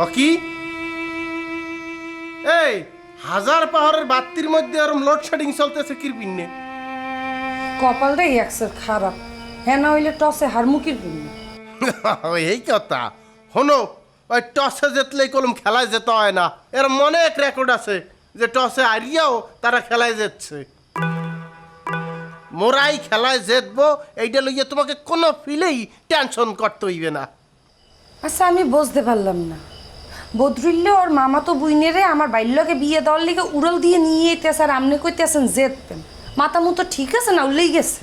ও কি এই হাজার পাহাড়ের বাত্তির মধ্যে ওরম লোডশেডিং চলতেছে কির পিন্নে? কপালটাই একসের খারাপ, হ্যাঁ না হইলে টসে হারমুকির পিন্নে। এই কথা হনো, ওই টসে জিতলেই কলম খেলায় যেতে হয় না। এর মনে এক রেকর্ড আছে যে টসে হারিয়াও তারা খেলায় যাচ্ছে। মোরাই খেলায় জিতবো এইটা লইয়া তোমাকে কোনো ফিলেই টেনশন করতে হইবে না। আচ্ছা আমি বুঝতে পারলাম না, বদরুল্লে ওর মামা তো বুইনেরে আমার বাল্যকে বিয়ে দেওয়ার লিগে উড়াল দিয়ে নিয়ে যেতেছে, আর আমনে কইতেছেন জেততেন। মাথা মতো ঠিক আছে না উল্লেই গেছে?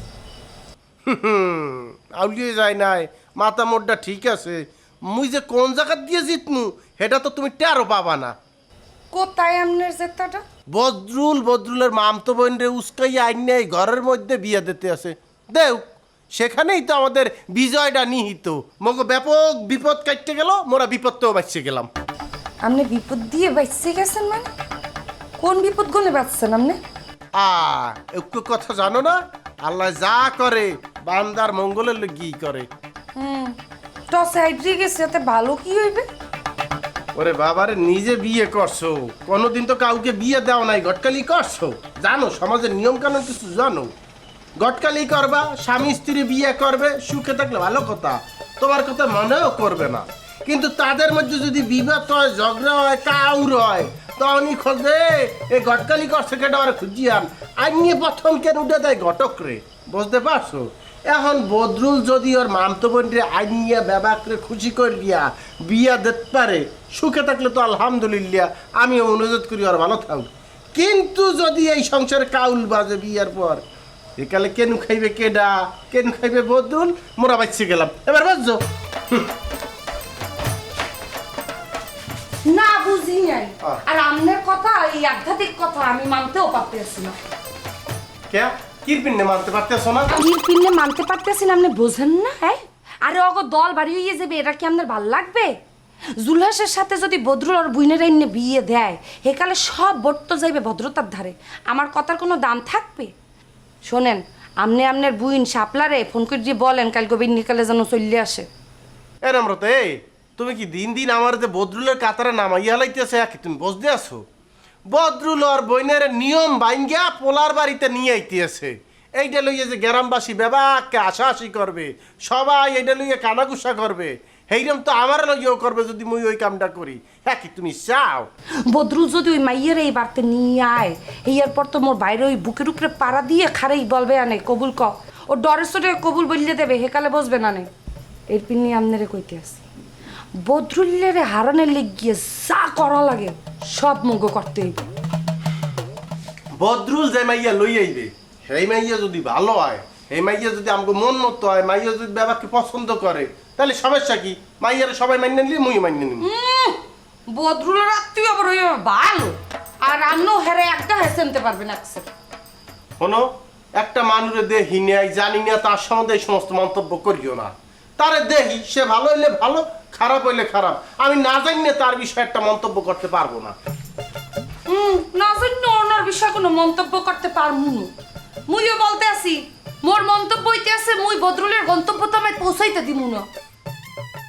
আউলিয়ে যায় নাই, মাথা মোটটা ঠিক আছে। মুই যে কোন জায়গা দিয়ে জিতমু সেটা তো তুমি টেরও পাবা না। কোথায় আমনের জেতাটা? বদরুলের মামতো বোন রে উস্কাই আইন নেই ঘরের মধ্যে বিয়ে দিতে আছে দেও, সেখানেই তো আমাদের বিজয়টা নিহিত। মগো ব্যাপক বিপদ কাটতে গেল, মোরা বিপদটাও বাঁচতে গেলাম। আপনি বিপদ দিয়ে বাঁচতে গেছেন মানে? কোন বিপদ গলে বাঁচছেন আপনি? একটু কথা জানো না, আল্লাহ যা করে বান্দার মঙ্গলের লগি করে। টসে হাইড্রি গেছে, এতে ভালো কি হইবে? ওরে বাবারে, নিজে বিয়ে করছো, কোনোদিন তো কাউকে বিয়ে দাও নাই, গটকালি করছো। জানো সমাজের নিয়ম কানুন কিছু জানো? গটকালি করবা, স্বামী স্ত্রী বিয়ে করবে, সুখে থাকলে ভালো কথা, তোমার কথা মনেও করবে না। কিন্তু তাদের মধ্যে যদি বিবাদ হয়, ঝগড়া হয়, কাউর হয়, তখনই খোঁজে এই গটকালি করছে কেটে আমার খুঁজিয়ান আর নিয়ে প্রথম কেন উঠে দেয় ঘটক রে। বুঝতে পারছো? এখন বদরুল যদি ওর মামতো বোনরে আইনিয়া ব্যবাকরে খুশি করে দিয়া বিয়া দিতে পারে, সুখে থাকলে তো আলহামদুলিল্লাহ, আমিও অনুরোধ করি আর ভালো থাক। কিন্তু যদি এই সংসারে কাউল বাজে বিয়ার পর, একালে কেন খাইবে কেডা, কেন খাইবে বদরুল, মোরা বাচ্চে গেলাম। এবার বুঝছো? না বুঝি নাই। আর আমনের কথা, এই আধ্যাত্মিক কথা আমি মানতেও পারতেছি না। কে কিরপিনে মানতে পারতেছো না? কিরপিনে মানতে পারতেছি না, আপনি বোঝেন না? হ্যাঁ, আরে অগো দল বাড়ি হইয়ে যাবে, এটা কি আপনার ভাল লাগবে? জুলহাসের সাথে যদি বদরুল আর বুইনের আইনে বিয়ে দেয়, হেকালে সব ভোট তো যাইবে ভদ্রতার ধারে। আমার কথার কোনো দাম থাকবে? শোনেন, আমনে আমনের বুইন শাপলারে ফোন করে দিয়ে বলেন কালকে বিন্নিকালে যেন চলে আসে। এরম রতে, তুমি কি দিন দিন আমার যে বদরুলের কাতারে নামাইয়া লাইতেছে, তুমি বুঝতে আছো? বদরুল আর বইনের নিয়ম ভাঙ্গিয়া পোলার বাড়িতে নিয়ে আইতেছে। এইটা লইয়া যে গ্রামবাসী বেবাককে আশাআশি করবে, সবাই এইটা লইয়া কানাগুসা করবে, সেইরকম তো আমার লইয়াও করবে যদি মুই ওই কামটা করি। হ্যাঁ কি তুমি চাও? বদরুল যদি ওই মাইয়ের এই বাড়তে নিয়ে আয়, এইয়ার পর তো মোর বাইরে ওই বুকের উপরে পাড়া দিয়ে খারেই বলবে আনে কবুল ক, ও ডরের চোটে কবুল বললে দেবে, হেকালে বসবে না নে। এর পিন্নি আমনেরে কইতে আসি, বদরুলের হারানের লেগিয়ে যা করা লাগে সব মুগ করতে হইবে। বদরুল যে মাইয়া লই আইবে, সেই মাইয়া যদি ভালো হয়, সেই মাইয়া যদি আমাকে মন মতো হয়, মাইয়া যদি বাবাকে পছন্দ করে, তাহলে সমস্যা কি? মাইয়ারে সবাই মান্য নিলে মুই মান্য নিব। বদরুলের আত্মীয় আবার হইবে ভালো, আর আমনও হেরে একটা হেসেনতে পারবে না। শোনো, একটা মানুষের দেখি নেই, জানি না, তার সম্বন্ধে এই সমস্ত মন্তব্য করিও না। তারে দেখি, সে ভালো হইলে ভালো, খারাপ হইলে খারাপ, আমি না জানি না তার বিষয়ে একটা মন্তব্য করতে পারবো না। না জানি ওনার বিষয়ে কোনো মন্তব্য করতে পারবো না। মুইও বলতে আসি, মোর মন্তব্য হইতে আছে, মুই বদরুলের গন্তব্য তো আমি পৌঁছাইতে দিব না।